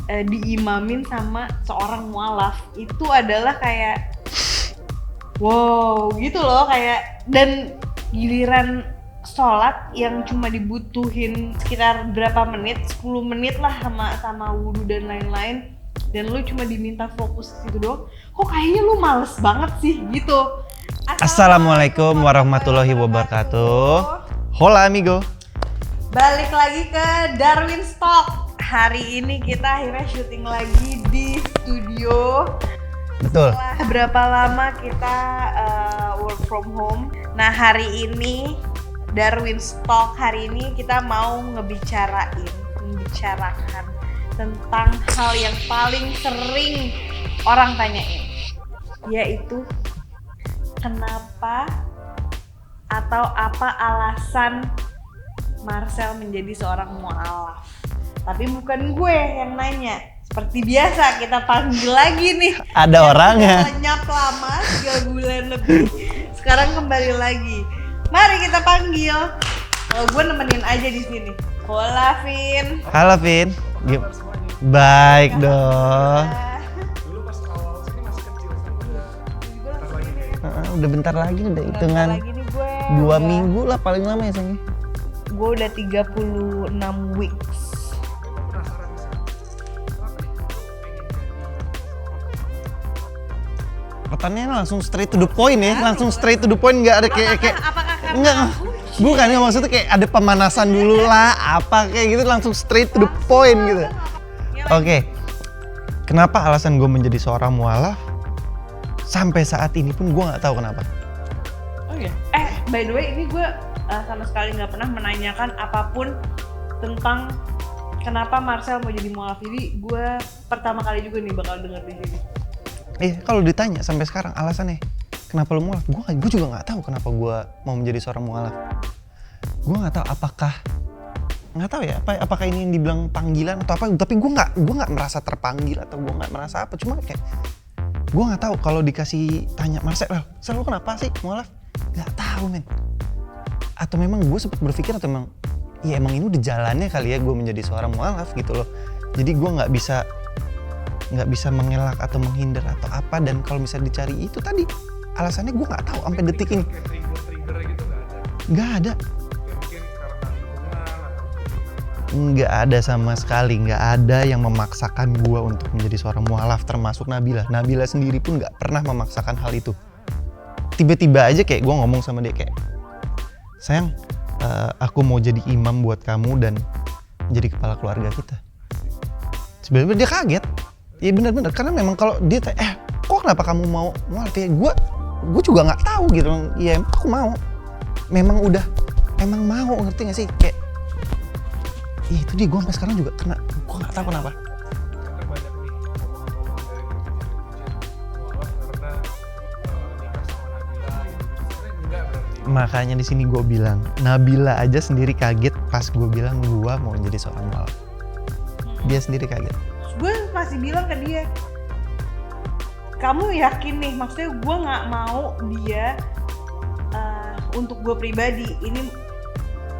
diimamin sama seorang mualaf itu adalah kayak wow gitu loh, kayak dan giliran sholat yang cuma dibutuhin sekitar berapa menit, 10 menit lah sama wudhu dan lain-lain, dan lu cuma diminta fokus situ doang, kok kayaknya lu males banget sih gitu. Assalamualaikum warahmatullahi wabarakatuh. Hola amigo. Balik lagi ke Darwin's Talk. Hari ini kita akhirnya syuting lagi di studio. Betul. Setelah berapa lama kita work from home. Nah hari ini Darwin's Talk hari ini kita mau membicarakan tentang hal yang paling sering orang tanyain, yaitu kenapa atau apa alasan Marcel menjadi seorang mualaf. Tapi bukan gue yang nanya. Seperti biasa kita panggil lagi nih. Ada orangnya. Lenyap lama 3 bulan lebih. Sekarang kembali lagi. Mari kita panggil. Kalau gue nemenin aja di sini. Hola Vin. Halo Vin. Baik dong. Dulu pas awal sini masih kecil sekarang Udah bentar lagi udah hitungan lagi nih gue. 2 minggu lah paling lama ya sayangnya. Gue udah 36 weeks. penasaran sih. Kenapa nih? Pertanyaannya langsung straight to the point ya, langsung straight to the point, nggak ada kayak Apakah karena enggak, aku? bukan ya, maksudnya kayak ada pemanasan dulu lah, apa kayak gitu, langsung straight to the point gitu. Oke, kenapa alasan gue menjadi seorang mualaf? Sampai saat ini pun gue nggak tahu kenapa. Oh iya. By the way, ini gue sama sekali nggak pernah menanyakan apapun tentang kenapa Marcel mau jadi mualaf. Jadi gue pertama kali juga nih bakal denger di sini. Kalau ditanya sampai sekarang alasannya kenapa lu mualaf, gue juga nggak tahu kenapa gue mau menjadi seorang mualaf. Gue nggak tahu apakah ini yang dibilang panggilan atau apa. Tapi gue nggak merasa terpanggil atau gue nggak merasa apa. Cuma kayak gue nggak tahu kalau dikasih tanya Marcel, lu kenapa sih mualaf? Nggak tahu men. Atau memang gue sempat berpikir atau emang ini udah jalannya kali ya gue menjadi seorang mualaf gitu loh. Jadi gue nggak bisa mengelak atau menghindar atau apa, dan kalau misalnya dicari itu tadi alasannya gue nggak tahu sampai detik ini. Kayak trigger gitu nggak ada. Nggak ada. Ya mungkin karena lingkungan atau Nggak ada sama sekali, nggak ada yang memaksakan gue untuk menjadi seorang mualaf, termasuk Nabila. Nabila sendiri pun nggak pernah memaksakan hal itu. Tiba-tiba aja kayak gue ngomong sama dia kayak, sayang, aku mau jadi imam buat kamu dan jadi kepala keluarga kita. Sebenarnya dia kaget. Iya benar-benar, karena memang kalau dia kok kenapa kamu mau mualaf ya? Gue juga nggak tahu gitu. Iya, aku mau. Memang mau, ngerti nggak sih? Kayak itu dia, gue sampai sekarang juga kena, gue nggak tahu kenapa. karena banyak nih ngomong-ngomong dari mualaf karena nikah sama Nabila gitu. Sebenarnya enggak berarti. Makanya di sini gue bilang, Nabila aja sendiri kaget pas gue bilang gue mau jadi seorang mualaf. Dia sendiri kaget. Gue masih bilang ke dia, kamu yakin nih, maksudnya gue nggak mau dia untuk gue pribadi ini,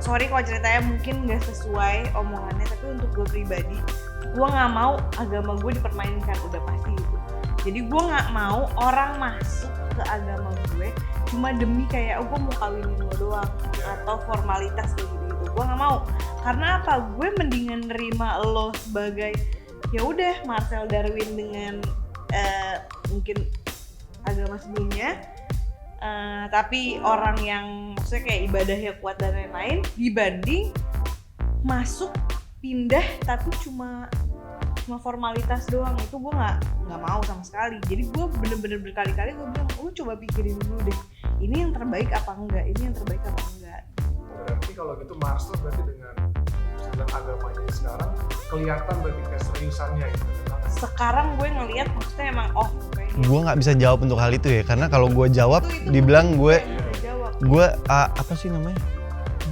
sorry kalau ceritanya mungkin nggak sesuai omongannya, tapi untuk gue pribadi gue nggak mau agama gue dipermainkan, udah pasti gitu. Jadi gue nggak mau orang masuk ke agama gue cuma demi kayak gue mau kawinin lo doang atau formalitas kayak gitu. Gue nggak mau, karena apa? Gue mendingan nerima lo sebagai ya udah Marcel Darwin dengan mungkin agama sebelumnya, tapi orang yang maksudnya kayak ibadahnya kuat dan lain-lain, dibanding masuk pindah tapi cuma formalitas doang. Itu gue nggak mau sama sekali. Jadi gue bener-bener berkali-kali gue bilang, lu coba pikirin dulu deh, ini yang terbaik apa enggak, Berarti kalau gitu Marcel berarti dengan bilang agamanya sekarang kelihatan berarti keseriusannya gitu. Sekarang gue ngelihat maksudnya emang kayaknya Gue nggak bisa jawab untuk hal itu ya, karena kalau gue jawab dibilang gue apa sih namanya?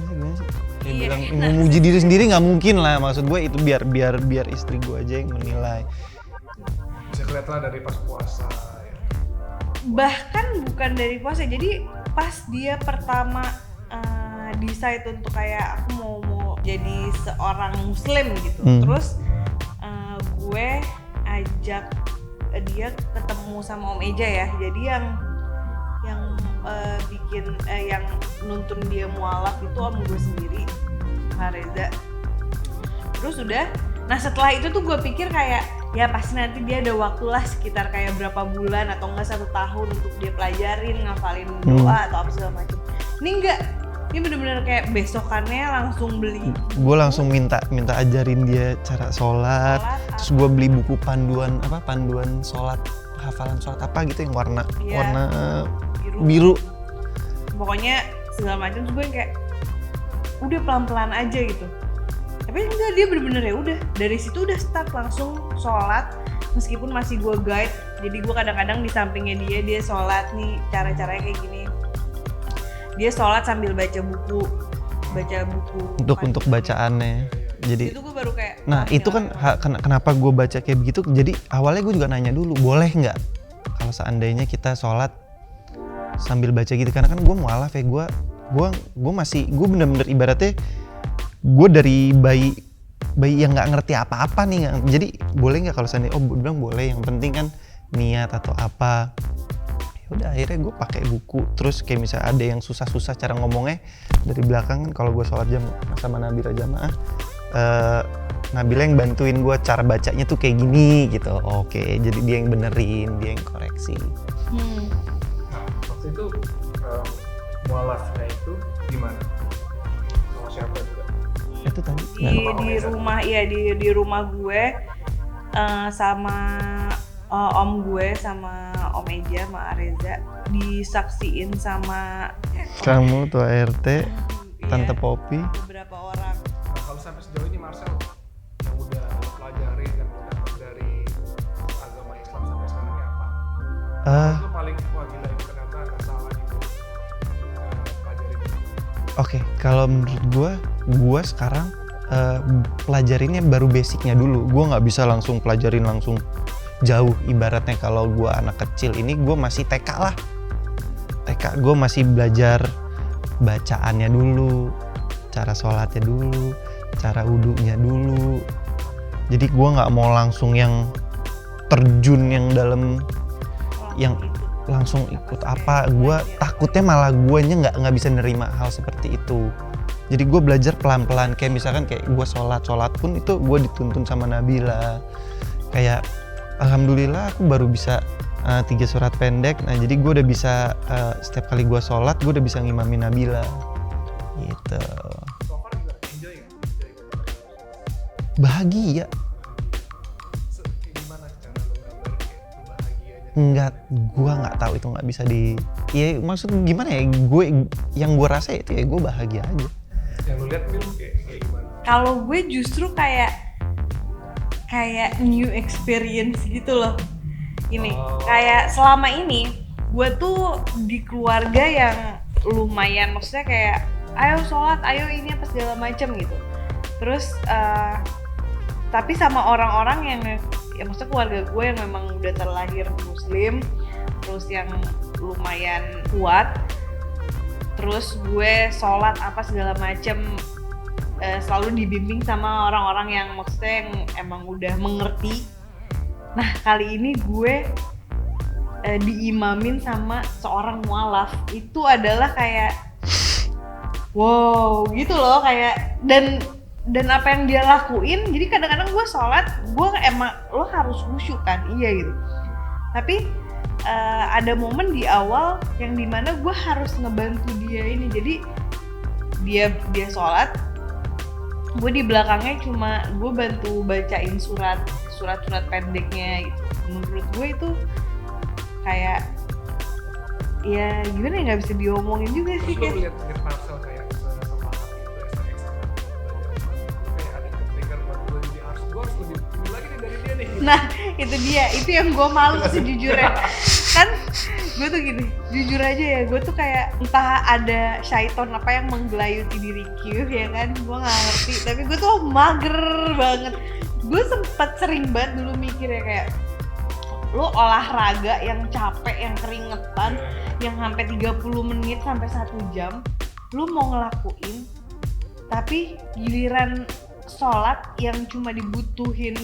Gimana sih? Dia Iya. bilang memuji diri sendiri nggak mungkin lah. Maksud gue itu biar istri gue aja yang menilai. Bisa kelihatan dari pas puasa ya. Bahkan bukan dari puasa, jadi pas dia pertama decide untuk kayak aku mau jadi seorang muslim gitu, terus gue sejak dia ketemu sama Om Eja ya. Jadi yang bikin yang nuntun dia mualaf itu om gue sendiri, Kak Reza. Terus udah, nah setelah itu tuh gue pikir kayak ya pasti nanti dia ada waktu lah sekitar kayak berapa bulan atau enggak 1 tahun untuk dia pelajarin, ngafalin doa atau apa segala macam. Ini enggak, ini bener-bener kayak besokannya langsung beli. Gue langsung minta ajarin dia cara sholat. Terus gue beli buku panduan sholat, hafalan sholat apa gitu yang warna biru. Pokoknya segala macam. Terus gue kayak udah pelan-pelan aja gitu. Tapi enggak, dia bener-bener ya udah dari situ udah start langsung sholat, meskipun masih gue guide. Jadi gue kadang-kadang di sampingnya dia sholat nih, cara-caranya kayak gini. Dia sholat sambil baca buku untuk bacaannya. Jadi itu gue baru kayak nah itu kan kenapa gue baca kayak begitu. Jadi awalnya gue juga nanya dulu, boleh nggak kalau seandainya kita sholat sambil baca gitu, karena kan gue mualaf ya, gue bener-bener ibaratnya gue dari bayi yang nggak ngerti apa-apa nih, jadi boleh nggak kalau seandainya gue bilang boleh, yang penting kan niat atau apa. Ya udah akhirnya gue pakai buku. Terus kayak misalnya ada yang susah-susah cara ngomongnya dari belakang kan, kalau gue sholat sama Nabila jamaah, Nabila yang bantuin gue cara bacanya tuh kayak gini gitu. Oke, jadi dia yang benerin, dia yang koreksi. Waktu itu mualafnya itu gimana? Sama siapa juga? Itu tadi di rumah, iya di rumah gue sama om gue sama Om Eja sama Areza, disaksiin sama kamu tuh RT, iya, Tante Poppy, beberapa orang. Nah, kalau sampai sejauh ini Marcel yang udah pelajarin dan udah dapat dari agama Islam sampai sekarang ini apa? Itu paling wah gila ini ternyata nggak salah gitu pelajarin ini. Oke, kalau menurut gue sekarang pelajarinnya baru basicnya dulu. Gue nggak bisa langsung pelajarin langsung jauh. Ibaratnya kalau gue anak kecil ini, gue masih TK lah. TK gue masih belajar bacaannya dulu, cara sholatnya dulu, cara wudunya dulu. Jadi gue nggak mau langsung yang terjun yang dalam yang langsung ikut apa. Gue takutnya malah guanya nggak bisa nerima hal seperti itu. Jadi gue belajar pelan-pelan, kayak misalkan kayak gue sholat pun itu gue dituntun sama Nabila. Kayak alhamdulillah aku baru bisa 3 surat pendek. Nah jadi gue udah bisa setiap kali gue sholat gue udah bisa ngimamin Nabila gitu. So far juga enjoy nggak? Bahagia. Gimana cara lo gambarin kayak bahagianya? Enggak, gue nggak tahu, itu nggak bisa ya maksud gimana ya, yang gue rasa itu ya gue bahagia aja. Yang lo lihat film kayak gimana? Kalau gue justru kayak new experience gitu loh. Ini kayak selama ini gue tuh di keluarga yang lumayan, maksudnya kayak ayo sholat, ayo ini apa segala macam gitu. Terus tapi sama orang-orang yang ya maksudnya keluarga gue yang memang udah terlahir muslim, terus yang lumayan kuat, terus gue sholat apa segala macam selalu dibimbing sama orang-orang yang maksudnya yang emang udah mengerti. Nah kali ini gue diimamin sama seorang mualaf, itu adalah kayak wow gitu loh, kayak dan apa yang dia lakuin. Jadi kadang-kadang gue sholat, gue emang lo harus khusyuk kan, iya gitu. Tapi ada momen di awal yang dimana gue harus ngebantu dia ini. Jadi dia sholat, gue di belakangnya cuma gue bantu bacain surat pendeknya gitu. Menurut gue itu kayak ya gimana ya, nggak bisa diomongin juga sih. Terus lo lihat Marcel kayak semangat itu ekstra kayak ada ketrigger buat gue, jadi gue harus lebih lagi nih dari dia nih. Nah itu dia, itu yang gue malu sejujurnya. Kan gue tuh gini, jujur aja ya, gue tuh kayak entah ada syaiton apa yang menggelayuti diriku ya kan, gue nggak ngerti. Tapi gue tuh mager banget. Gue sempet sering banget dulu mikir ya kayak lo olahraga yang capek, yang keringetan, yang sampai 30 menit sampai 1 jam lo mau ngelakuin, tapi giliran sholat yang cuma dibutuhin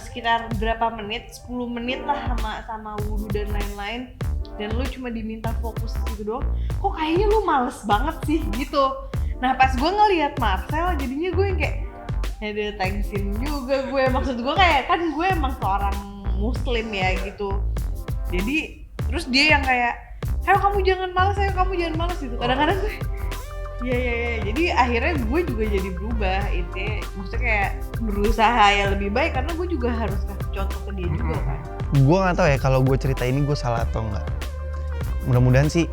sekitar berapa menit, 10 menit lah sama wudhu dan lain-lain, dan lu cuma diminta fokus gitu doang, kok kayaknya lu males banget sih gitu. Nah pas gue ngelihat Marcel jadinya gue yang kayak ada thanksin juga gue, maksud gue kayak kan gue emang seorang muslim ya gitu, jadi terus dia yang kayak ayo kamu jangan malas gitu. Kadang-kadang gue ya jadi akhirnya gue juga jadi berubah, intinya maksudnya kayak berusaha ya lebih baik, karena gue juga harus kasih contoh ke dia juga kan. Gue nggak tahu ya kalau gue cerita ini gue salah atau enggak. Mudah-mudahan sih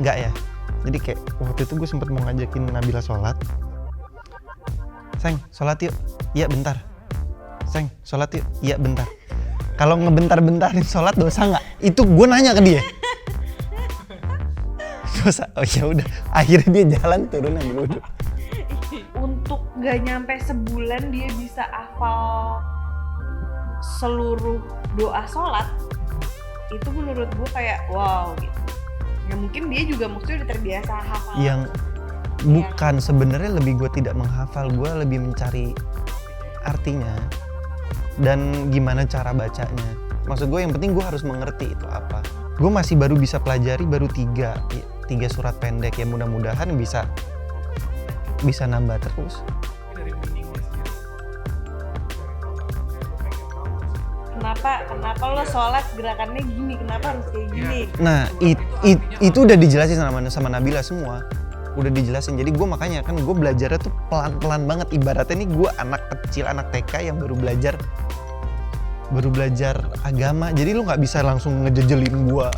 enggak ya. Jadi kayak waktu itu gue sempet mau ngajakin Nabila sholat. Seng, sholat yuk. Iya bentar. Seng, sholat yuk. Iya bentar. Kalau ngebentar-bentarin sholat dosa nggak? Itu gue nanya ke dia. Dosa. Oh ya udah. Akhirnya dia jalan turun ambil wudhu. Untuk gak nyampe sebulan dia bisa hafal seluruh doa sholat, itu menurut gue kayak wow gitu. Ya mungkin dia juga maksudnya udah terbiasa hafal. Yang bukan sebenarnya lebih gue tidak menghafal, gue lebih mencari artinya dan gimana cara bacanya. Maksud gue yang penting gue harus mengerti itu apa. Gue masih baru bisa pelajari baru 3 surat pendek ya, mudah-mudahan bisa nambah terus. Dari meaningnya sendiri, Kenapa lo sholat gerakannya gini, kenapa harus kayak gini? Nah itu udah dijelasin sama Nabila semua, udah dijelasin. Jadi gue makanya kan gue belajarnya tuh pelan-pelan banget. Ibaratnya nih gue anak kecil, anak TK yang baru belajar agama. Jadi lu nggak bisa langsung ngejejelin gue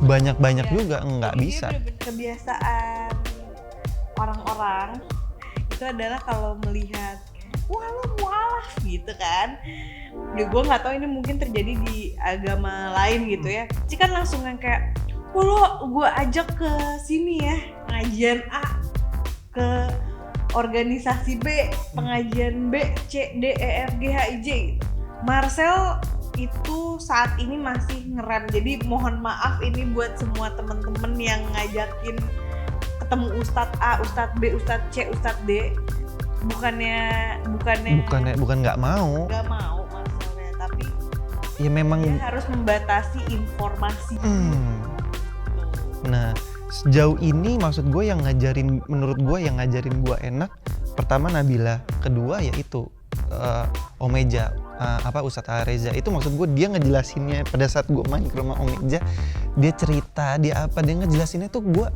banyak juga, nggak bisa. Ini bener-bener kebiasaan orang-orang itu adalah kalau melihat wah lo mualaf gitu kan. Ya gue nggak tahu ini mungkin terjadi di agama lain gitu ya. Jadi kan langsung yang kayak wah lo gue ajak ke sini ya pengajian A, ke organisasi B, pengajian B, C, D, E, F, G, H, I, J gitu. Marcel itu saat ini masih ngerem, jadi mohon maaf ini buat semua temen-temen yang ngajakin ketemu Ustadz A, Ustadz B, Ustadz C, Ustadz D. Bukan nggak mau maksudnya, tapi ya memang dia harus membatasi informasi. Nah sejauh ini maksud gue yang menurut gue yang ngajarin gue enak, pertama Nabila, kedua yaitu Omeja, Ustadz Reza. Itu maksud gue dia ngejelasinnya pada saat gue main ke rumah Omeja, dia cerita dia ngejelasinnya tuh gue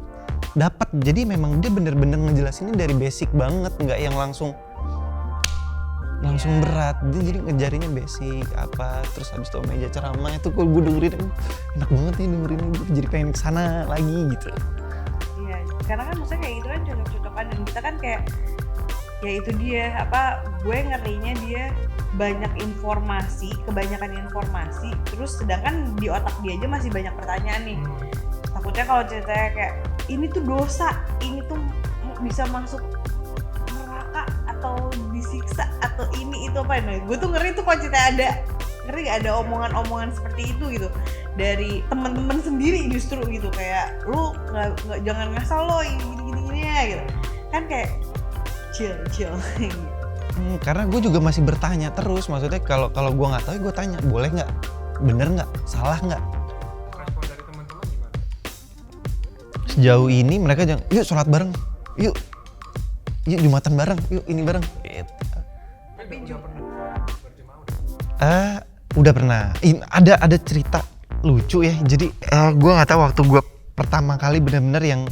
dapat. Jadi memang dia bener-bener ngejelasinnya dari basic banget, nggak yang langsung berat. Dia jadi ngejarinnya basic terus habis itu Omeja ceramah itu gue dengerin enak banget nih dengerin, gue jadi pengen kesana lagi gitu. Iya, karena kan maksudnya kayak gitu kan cocok-cocokan, dan kita kan kayak ya itu dia gue ngerinya dia kebanyakan informasi, terus sedangkan di otak dia aja masih banyak pertanyaan nih. Takutnya kalau ceritanya kayak ini tuh dosa, ini tuh bisa masuk neraka atau disiksa atau ini itu apa. Nah gue tuh ngeri tuh kalau ceritanya ada omongan-omongan seperti itu gitu dari teman-teman sendiri justru gitu, kayak lu nggak jangan ngasal lo gini ya gitu kan, kayak chill karena gue juga masih bertanya terus, maksudnya kalau gue nggak tahu gue tanya, boleh nggak, bener nggak, salah nggak. respon dari teman-teman gimana? Sejauh ini mereka yuk sholat bareng, yuk jumatan bareng, yuk ini bareng gitu. Tapi udah pernah berjemaah Udah pernah. Ada cerita lucu ya. Jadi gue nggak tahu waktu gue pertama kali bener-bener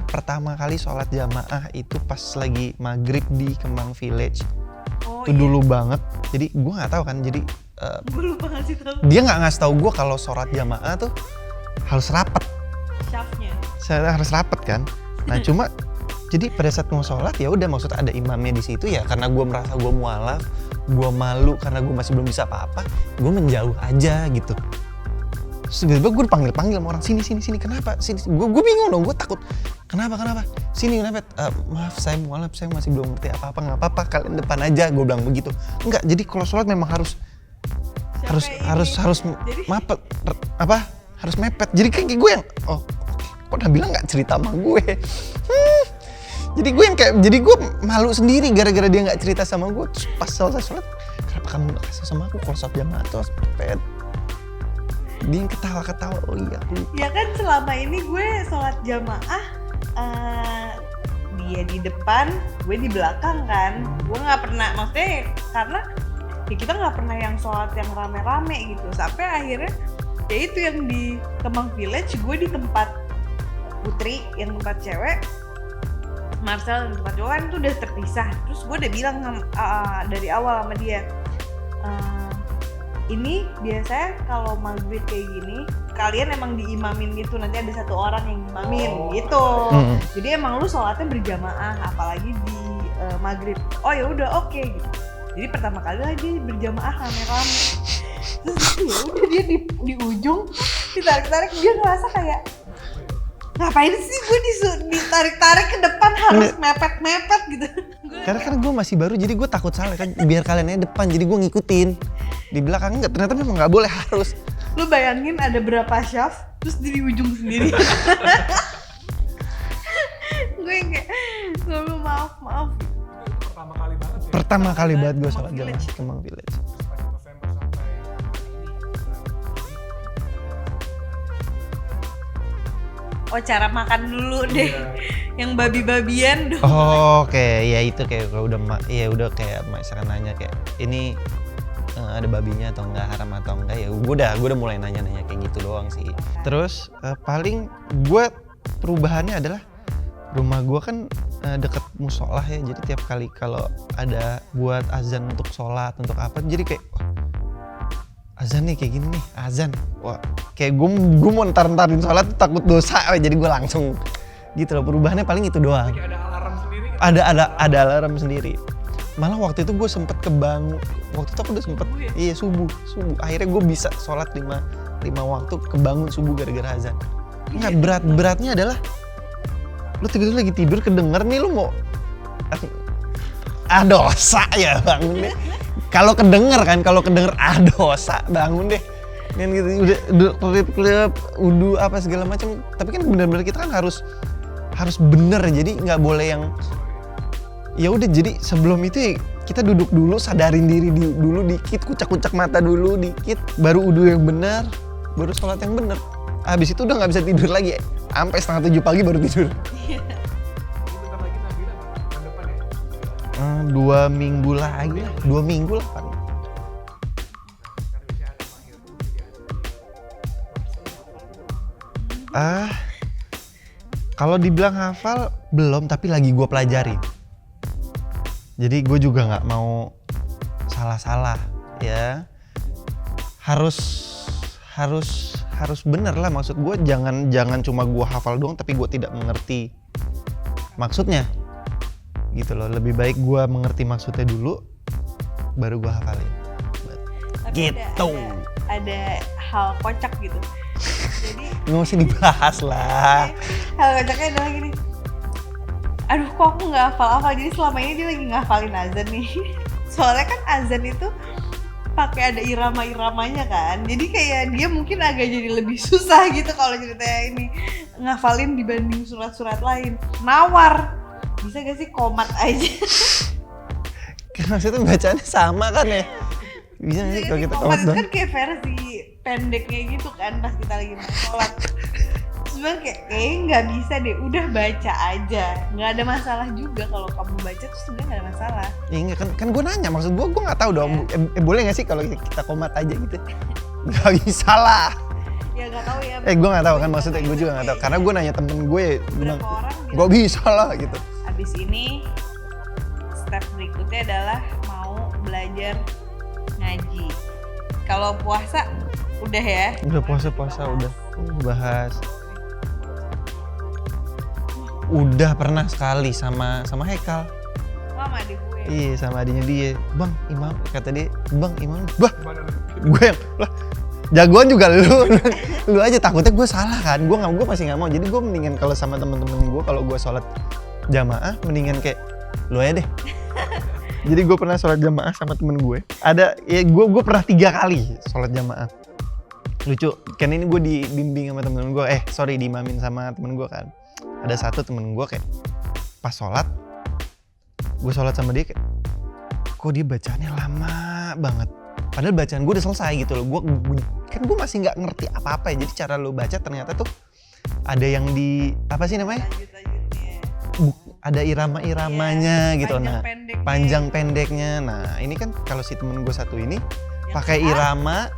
pertama kali sholat jamaah itu pas lagi maghrib di Kemang Village. Itu dulu banget. Jadi gue nggak tahu kan. Jadi gue lupa ngasih tahu. Dia nggak ngasih tahu gue kalau sholat jamaah tuh harus rapet. Syafnya. Saya harus rapet kan. Nah cuma jadi pada saat mau sholat ya udah, maksud ada imamnya di situ ya, karena gue merasa gue mualaf, gue malu karena gue masih belum bisa apa-apa, gue menjauh aja gitu. Terus tiba-tiba gue dipanggil sama orang, sini kenapa? Sini. Gue bingung dong, gue takut. Kenapa? Sini kenapa? Maaf saya mualaf, saya masih belum ngerti apa-apa, nggak apa-apa kalian depan aja, gue bilang begitu. Enggak, jadi kalau sholat memang harus mapet, harus mepet. Jadi kayak gue yang kok Nabila nggak cerita sama gue. Jadi gue malu sendiri gara-gara dia nggak cerita sama gue. Terus pas selesai sholat, kenapa kamu nggak kasih sama aku kalau sholat jamaah tuh harus pet? Dia yang ketawa-ketawa, oh iya aku. Ya kan selama ini gue sholat jamaah, dia di depan, gue di belakang kan. Gue nggak pernah, maksudnya karena ya kita nggak pernah yang sholat yang rame-rame gitu. Sampai akhirnya ya itu yang di Kemang Village, gue di tempat Putri, yang tempat cewek, Marcel yang tempat cowok kan itu udah terpisah. Terus gue udah bilang dari awal sama dia, ini biasanya kalau maghrib kayak gini kalian emang diimamin gitu, nanti ada satu orang yang imamin gitu. Jadi emang lu sholatnya berjamaah, apalagi di maghrib. Oh ya udah oke gitu. Jadi pertama kali lah dia berjamaah rame-rame. Terus ya udah dia di ujung ditarik-tarik, dia ngerasa kayak ngapain sih gue ditarik-tarik ke depan, harus mepet-mepet gitu. Karena kan gue masih baru, jadi gue takut salah kan, biar kalian aja depan, jadi gue ngikutin. Di belakang enggak, ternyata memang nggak boleh, harus. Lu bayangin ada berapa syaf, terus di ujung sendiri. Gue kayak, selalu maaf. Itu pertama kali banget ya? Pertama kali banget gue Kemang sholat jamaah Village. Kemang Village. Sepanjang November sampai Oh, cara makan dulu deh. Iya. Yang babi-babian dong. Oh, oke, ya itu kayak kalau udah kayak misalkan nanya kayak ini ada babinya atau enggak, haram atau enggak, ya gue udah mulai nanya-nanya kayak gitu doang sih. Terus paling gue perubahannya adalah rumah gue kan deket musola ya, jadi tiap kali kalau ada buat azan untuk sholat untuk apa, jadi kayak azan nih kayak gini nih, azan, wah kayak gue mau ntar-ntarin sholat takut dosa, jadi gue langsung gitu loh. Perubahannya paling itu doang. kayak ada alarm sendiri kan? Ada alarm sendiri. Malah waktu itu gue sempet kebangun, waktu itu aku udah sempet Subuh ya? iya subuh. Akhirnya gue bisa sholat 5 waktu, kebangun subuh gara-gara azan. Nggak, beratnya adalah lu tiba-tiba lagi tidur kedenger nih, lu mau dosa ya bangun deh. Kalau kedenger dosa bangun deh. Kan gitu udah udu apa segala macam. Tapi kan benar-benar kita kan harus bener, jadi nggak boleh yang ya udah. Jadi sebelum itu kita duduk dulu, sadarin diri dulu dikit, kucak-kucak mata dulu dikit, baru udu yang benar, baru sholat yang benar. Habis itu udah nggak bisa tidur lagi, sampai 6:30 pagi baru tidur. Ini bentar lagi Nabila bulan depan ya? 2 minggu lagi lah, 2 minggu lah kan. Kan biasanya ada mahir tuh jadi Kalau dibilang hafal belum, tapi lagi gue pelajari. Jadi gue juga nggak mau salah-salah ya. Harus bener lah, maksud gue jangan cuma gue hafal doang tapi gue tidak mengerti maksudnya gitu loh. Lebih baik gue mengerti maksudnya dulu baru gue hafalin. Tapi Gitu. ada hal kocak gitu. Jadi Nggak usah dibahas lah. hal kocaknya adalah gini. Aduh, kok aku nggak hafal-hafal. Jadi selama ini dia lagi ngafalin azan nih. Soalnya kan azan itu pakai ada irama-iramanya kan. Jadi kayak dia mungkin agak jadi lebih susah gitu kalau ceritanya ini ngafalin dibanding surat-surat lain. Nawar. Bisa gak sih komat aja? Kan maksudnya bacaannya sama kan ya. Bisa nggak sih kalau kita komat komat itu doang? kan kayak versi pendeknya gitu kan pas kita lagi mau sholat. Sebenernya kayaknya nggak bisa deh, udah baca aja, nggak ada masalah juga kalau kamu baca tuh sebenarnya nggak ada masalah. Ya enggak kan gue nanya, maksud gue nggak tahu dong. Boleh nggak sih kalau kita komat aja gitu? Nggak bisa lah. Ya nggak tahu ya. Gue nggak tahu kan, maksudnya gue juga nggak tahu. Karena gue nanya temen gue, bilang Beberapa orang gue bisa lah gitu. abis ini step berikutnya adalah mau belajar ngaji. Kalau puasa udah ya. Udah puasa udah bahas. Udah pernah sekali sama Haikal. Mama adik gue. Iya, sama adiknya dia. Bang, imam, kata dia, "Bang, imam." Bah, gimana? gue yang lah jagoan juga lu aja, takutnya gue salah kan. Gue masih nggak mau. Jadi gue mendingan kalau sama temen-temen gue, kalau gue sholat jamaah mendingan kayak lu aja deh. Jadi gue pernah sholat jamaah sama temen gue. Ada ya, gue pernah 3 kali sholat jamaah. Lucu kan, ini gue dibimbing sama temen gue, diimamin sama temen gue kan. Ada satu temen gue kayak pas sholat, gue sholat sama dia kayak, kok dia bacaannya lama banget. Padahal bacaan gue udah selesai gitu loh. Kan gue masih nggak ngerti apa-apa ya. Jadi cara lo baca ternyata tuh ada yang di apa sih namanya? Ada irama-iramanya gitu. Panjang pendeknya. Nah ini kan kalau si temen gue satu ini pakai irama,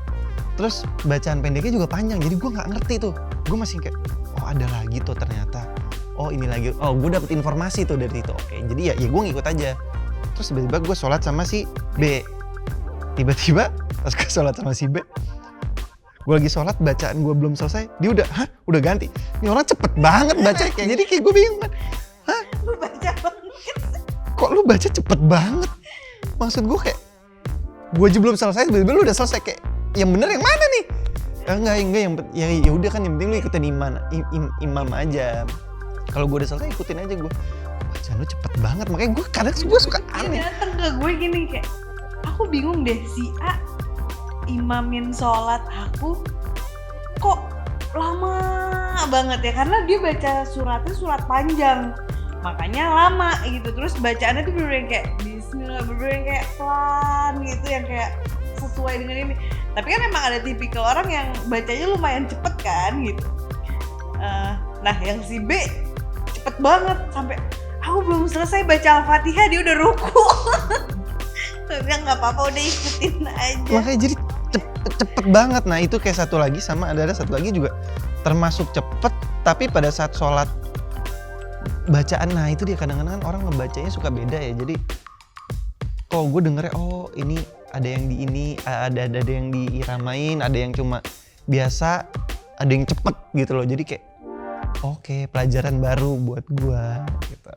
terus bacaan pendeknya juga panjang. Jadi gue nggak ngerti tuh. Gue masih kayak, oh ada lagi tuh ternyata. Oh ini lagi. Oh gue dapet informasi tuh dari itu. Oke. Jadi ya gue ngikut aja. Terus tiba-tiba gue sholat sama si B. Tiba-tiba pas gue sholat sama si B, gue lagi sholat, bacaan gue belum selesai, dia udah ganti. Ini orang cepet banget baca kayak, jadi kayak gue bingung kan, Lu baca banget. kok lu baca cepet banget? Maksud gue kayak, gue aja belum selesai, tiba-tiba lu udah selesai, kayak yang bener yang mana nih? Enggak, ya udah kan yang penting lu ikutin imam aja. Kalau gue udah selesai ikutin aja gue. Bacaan lu cepet banget, makanya gue kadang gue suka aneh. Dia datang ke gue gini kayak, aku bingung deh, si A imamin sholat aku kok lama banget ya, karena dia baca suratnya surat panjang, makanya lama gitu. Terus bacaannya tuh bener-bener kayak bismillah, bener-bener kayak pelan gitu, yang kayak sesuai dengan ini. Tapi kan emang ada tipikal orang yang bacanya lumayan cepet kan gitu. Nah yang si B cepet banget, sampai aku belum selesai baca Al-Fatihah dia udah ruku. Gue bilang nggak apa-apa, udah ikutin aja. Makanya jadi cepet banget. Nah itu kayak satu lagi, sama ada satu lagi juga termasuk cepet, tapi pada saat sholat bacaan, nah itu dia kadang-kadang orang ngebacanya suka beda ya. Jadi kok gue dengernya, oh ini ada yang di ini, ada yang diiramain, ada yang cuma biasa, ada yang cepet gitu loh. Jadi kayak oke, pelajaran baru buat gue gitu.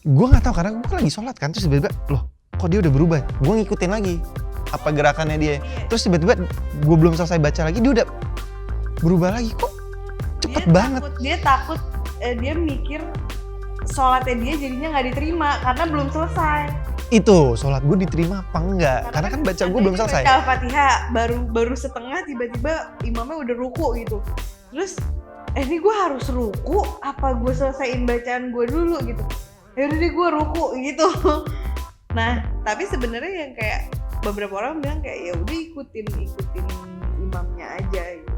Gue nggak tahu karena gue lagi sholat kan, terus tiba-tiba loh kok dia udah berubah, gue ngikutin lagi apa gerakannya dia, terus tiba-tiba gue belum selesai baca lagi dia udah berubah lagi, kok cepet banget. Dia takut dia mikir sholatnya dia jadinya nggak diterima karena belum selesai. Itu sholat gue diterima apa enggak, karena kan baca gue belum selesai. Baca Al-Fatihah baru setengah, tiba-tiba imamnya udah ruku gitu. Terus ini gue harus ruku apa gue selesaiin bacaan gue dulu gitu. Yaudah deh gue ruku gitu. Nah tapi sebenarnya yang kayak beberapa orang bilang kayak ya udah ikutin imamnya aja gitu.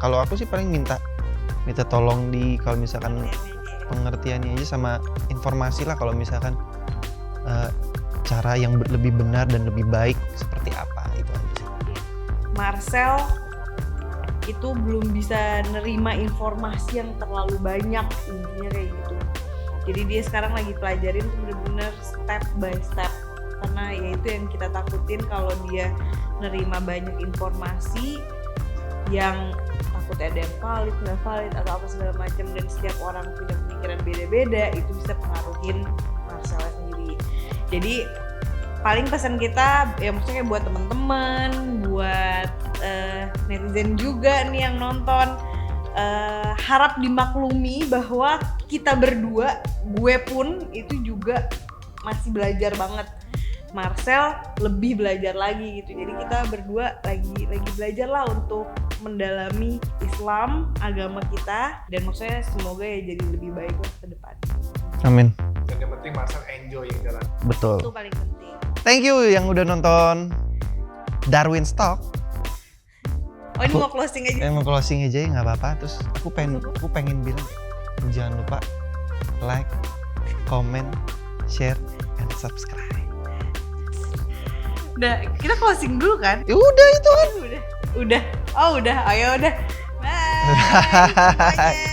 Kalau aku sih paling minta tolong di kalau misalkan pengertiannya aja sama informasi lah, kalau misalkan cara yang lebih benar dan lebih baik seperti apa, itu aja sih. Marcel itu belum bisa nerima informasi yang terlalu banyak, intinya kayak gitu. Jadi dia sekarang lagi pelajarin tuh bener-bener step by step, karena ya itu yang kita takutin kalau dia nerima banyak informasi yang takutnya ada yang valid, nggak valid atau apa segala macam, dan setiap orang punya pemikiran beda-beda, itu bisa pengaruhin Marcel sendiri. Jadi paling pesan kita ya maksudnya buat teman-teman, buat netizen juga nih yang nonton, harap dimaklumi bahwa kita berdua, gue pun itu juga masih belajar banget. Marcel lebih belajar lagi gitu. Jadi kita berdua lagi belajar lah untuk mendalami Islam, agama kita, dan maksudnya semoga ya jadi lebih baik lah ke depan. Amin. Dan yang penting Marcel enjoy yang jalan. Betul. Itu paling penting. Thank you yang udah nonton Darwin's Talk. Oh ini mau closing aja? Mau closing aja ya nggak apa-apa. Terus aku pengen bilang jangan lupa like, comment, share, and subscribe. Udah, kita closing dulu kan? Ya udah itu kan. Udah. Oh udah, ayo udah. Bye.